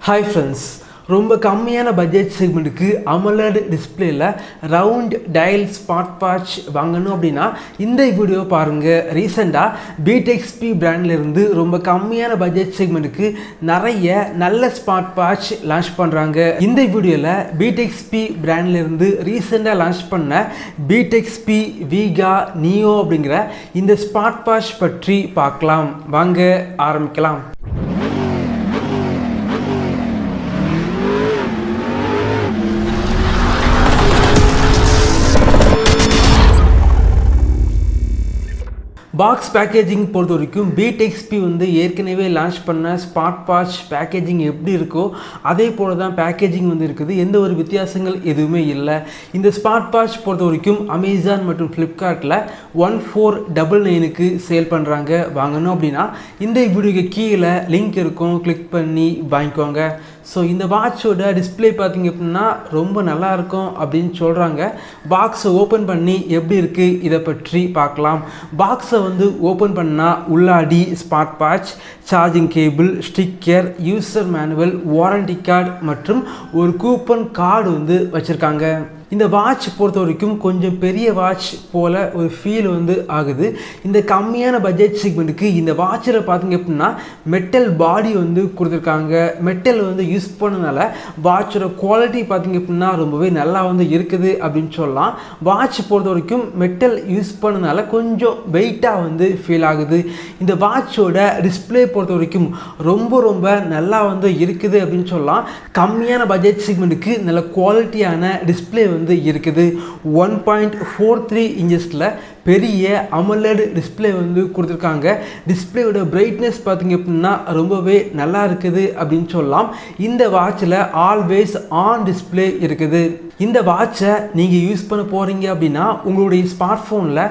Hi friends, ரொம்ப கம்மியான budget செக்மெண்ட்டுக்கு AMOLED டிஸ்பிளேல ரவுண்ட் டயல் ஸ்மார்ட் வாட்ச் வாங்கணும் அப்படின்னா இந்த வீடியோ பாருங்கள். ரீசெண்டாக beatXP பிராண்ட்லேருந்து ரொம்ப கம்மியான பட்ஜெட் செக்மெண்ட்டுக்கு நிறைய நல்ல ஸ்மார்ட் வாட்ச் லான்ச் பண்ணுறாங்க. இந்த வீடியோவில் beatXP பிராண்ட்லேருந்து ரீசெண்டாக லான்ச் பண்ண beatXP Vega Neo அப்படிங்கிற இந்த ஸ்மார்ட் வாட்ச் பற்றி பார்க்கலாம். வாங்க ஆரம்பிக்கலாம். பாக்ஸ் பேக்கேஜிங் பொறுத்த வரைக்கும் beatXP ஏற்கனவே லான்ச் பண்ண ஸ்மார்ட் வாட்ச் பேக்கேஜிங் எப்படி இருக்கோ அதே போல தான் பேக்கேஜிங் இருக்குது. எந்த ஒரு வித்தியாசங்கள் எதுவுமே இல்லை. இந்த ஸ்மார்ட் வாட்ச் பொறுத்த வரைக்கும் அமேசான் மற்றும் ஃப்ளிப்கார்ட்டில் 1499க்கு சேல் பண்ணுறாங்க. வாங்கணும் அப்படின்னா இந்த வீடியோக்கு கீழே லிங்க் இருக்கும், கிளிக் பண்ணி வாங்கிக்கோங்க. ஸோ இந்த வாட்சோட டிஸ்பிளே பார்த்திங்க அப்படின்னா ரொம்ப நல்லாயிருக்கும் அப்படின்னு சொல்கிறாங்க. பாக்ஸை ஓப்பன் பண்ணி எப்படி இருக்குது இதை பற்றி பார்க்கலாம். பாக்ஸை ஓப்பன் பண்ணால் உள்ளாடி smart watch, charging cable, sticker, user manual, warranty card மற்றும் ஒரு கூப்பன் கார்டு வச்சுருக்காங்க. இந்த வாட்ச் பொறுத்த வரைக்கும் கொஞ்சம் பெரிய வாட்ச் போல் ஒரு ஃபீல் ஆகுது. இந்த கம்மியான பட்ஜெட் செக்மெண்ட்டுக்கு இந்த வாட்சில் பார்த்திங்க அப்படின்னா மெட்டல் பாடி கொடுத்துருக்காங்க. மெட்டல் யூஸ் பண்ணனால வாட்சோட குவாலிட்டி பார்த்திங்க அப்படின்னா ரொம்பவே நல்லா இருக்குது அப்படின்னு சொல்லலாம். வாட்ச் பொறுத்த வரைக்கும் மெட்டல் யூஸ் பண்ணனால கொஞ்சம் வெயிட்டாக ஃபீல் ஆகுது. இந்த வாட்சோட டிஸ்பிளே பொறுத்த வரைக்கும் ரொம்ப நல்லா இருக்குது அப்படின்னு சொல்லலாம். கம்மியான பட்ஜெட் செக்மெண்ட்டுக்கு நல்ல குவாலிட்டியான டிஸ்பிளே இருக்குது. 1.43 இன்ச்சஸில் பெரிய AMOLED டிஸ்பிளே கொடுத்துருக்காங்க. டிஸ்பிளேயோட பிரைட்னஸ் பார்த்திங்க அப்படின்னா ரொம்பவே நல்லா இருக்குது அப்படின்னு சொல்லலாம். இந்த வாட்சில் ஆல்வேஸ் ஆன் டிஸ்பிளே இருக்குது. இந்த வாட்சை நீங்கள் யூஸ் பண்ண போகிறீங்க அப்படின்னா உங்களுடைய ஸ்மார்ட் ஃபோனில்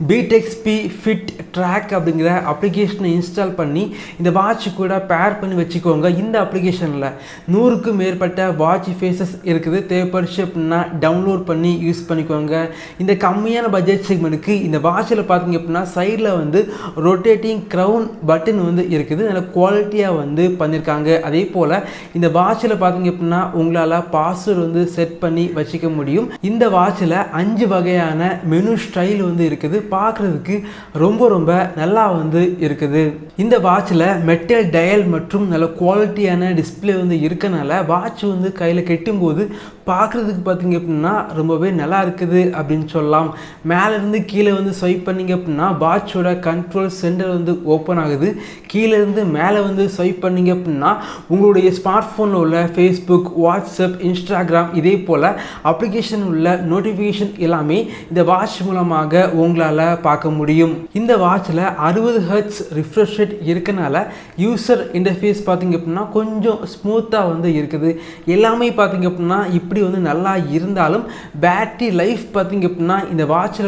beatXP ஃபிட் ட்ராக் அப்படிங்கிற அப்ளிகேஷனை இன்ஸ்டால் பண்ணி இந்த வாட்ச் கூட பேர் பண்ணி வச்சுக்கோங்க. இந்த அப்ளிகேஷனில் 100க்கும் மேற்பட்ட வாட்ச் ஃபேஸஸ் இருக்குது. தேவைப்படுச்சு அப்படின்னா டவுன்லோட் பண்ணி யூஸ் பண்ணிக்கோங்க. இந்த கம்மியான பட்ஜெட் செக்மெண்ட்டுக்கு இந்த வாட்சில் பார்த்திங்க அப்படின்னா சைடில் ரொட்டேட்டிங் க்ரௌன் பட்டன் இருக்குது. நல்ல குவாலிட்டியாக பண்ணியிருக்காங்க. அதே போல் இந்த வாட்சில் பார்த்திங்க அப்படின்னா உங்களால் பாஸ்வேர்டு செட் பண்ணி வச்சுக்க முடியும். இந்த வாட்சில் 5 வகையான மெனு ஸ்டைல் இருக்குது. பார்க்குறதுக்கு ரொம்ப நல்லா இருக்குது. இந்த வாட்சில் மெட்டல் டயல் மற்றும் நல்ல குவாலிட்டியான டிஸ்பிளே இருக்கனால வாட்ச் கையில் கெட்டும்போது பார்க்குறதுக்கு பார்த்திங்க அப்படின்னா ரொம்பவே நல்லா இருக்குது அப்படின்னு சொல்லலாம். மேலேருந்து கீழே ஸ்வைப் பண்ணிங்க அப்படின்னா வாட்சோட கண்ட்ரோல் சென்டர் ஓப்பன் ஆகுது. கீழேருந்து மேலே ஸ்வைப் பண்ணிங்க அப்படின்னா உங்களுடைய ஸ்மார்ட் ஃபோனில் உள்ள ஃபேஸ்புக், வாட்ஸ்அப், இன்ஸ்டாகிராம் இதே போல் அப்ளிகேஷன் உள்ள நோட்டிஃபிகேஷன் எல்லாமே இந்த வாட்ச் மூலமாக உங்களால் பார்க்க முடியும். இந்த வாட்சில் 60 Hz ரிஃப்ரெஷ் ரேட் இருக்கனால யூசர் இன்டர்ஃபேஸ் பார்த்திங்க அப்படின்னா கொஞ்சம் ஸ்மூத்தாக இருக்குது. எல்லாமே பார்த்திங்க அப்படின்னா இப்படி நல்லா இருந்தாலும் பேட்டரி லைஃப் பார்த்திங்க அப்படின்னா இந்த வாட்சில்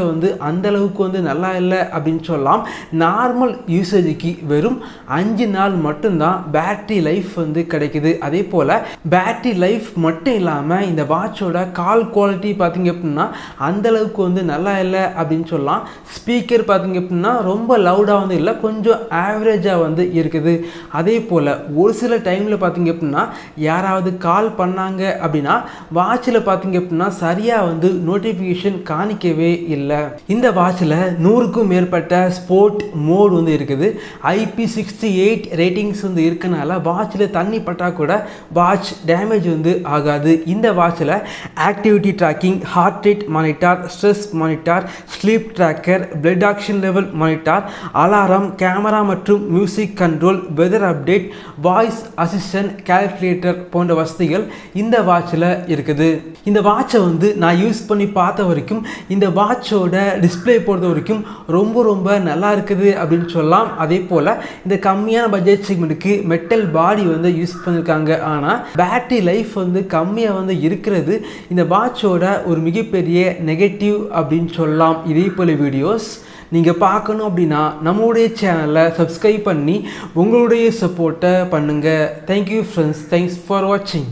அந்தளவுக்கு நல்லா இல்லை அப்படின்னு சொல்லலாம். நார்மல் யூசேஜுக்கு வெறும் 5 நாள் மட்டும்தான் பேட்டரி லைஃப் கிடைக்குது. அதே போல் பேட்டரி லைஃப் மட்டும் இல்லாமல் இந்த வாட்சோட கால் குவாலிட்டி பார்த்திங்க அப்படின்னா அந்தளவுக்கு நல்லா இல்லை அப்படின்னு சொல்லலாம். ஸ்பீக்கர் பார்த்திங்க அப்படின்னா ரொம்ப லவுடாக இல்லை, கொஞ்சம் ஆவரேஜாக இருக்குது. அதே போல் ஒரு சில டைமில் பார்த்திங்க அப்படின்னா யாராவது கால் பண்ணாங்க அப்படின்னா வாட்சில் பார்த்திங்க அப்படின்னா சரியாக நோட்டிஃபிகேஷன் காணிக்கவே இல்லை. இந்த வாட்சில் 100க்கும் மேற்பட்ட ஸ்போர்ட் மோட் இருக்குது. IP68 ரேட்டிங்ஸ் இருக்கனால வாட்சில் தண்ணி பட்டா கூட வாட்ச் டேமேஜ் ஆகாது. இந்த வாட்சில் activity tracking, heart rate monitor, stress monitor, sleep tracker, blood oxygen level monitor, alarm, camera மற்றும் music control, weather update, voice assistant, calculator போன்ற வசதிகள் இந்த வாட்சில் இருக்குது. இந்த வாட்சை நான் யூஸ் பண்ணி பார்த்த வரைக்கும் இந்த வாட்சோட டிஸ்பிளே பொறுத்த வரைக்கும் ரொம்ப நல்லா இருக்குது அப்படின்னு சொல்லலாம். அதே போல் இந்த கம்மியான பட்ஜெட் செக்மெண்ட்டுக்கு மெட்டல் பாடி யூஸ் பண்ணியிருக்காங்க. ஆனால் பேட்டரி லைஃப் கம்மியாக இருக்கிறது இந்த வாட்சோட ஒரு மிகப்பெரிய நெகட்டிவ் அப்படின்னு சொல்லலாம். இதே போல் வீடியோஸ் நீங்கள் பார்க்கணும் அப்படின்னா நம்மளுடைய சேனலை சப்ஸ்கிரைப் பண்ணி உங்களுடைய சப்போர்ட்டை பண்ணுங்கள். தேங்க்யூ ஃப்ரெண்ட்ஸ், தேங்க்ஸ் ஃபார் வாட்சிங்.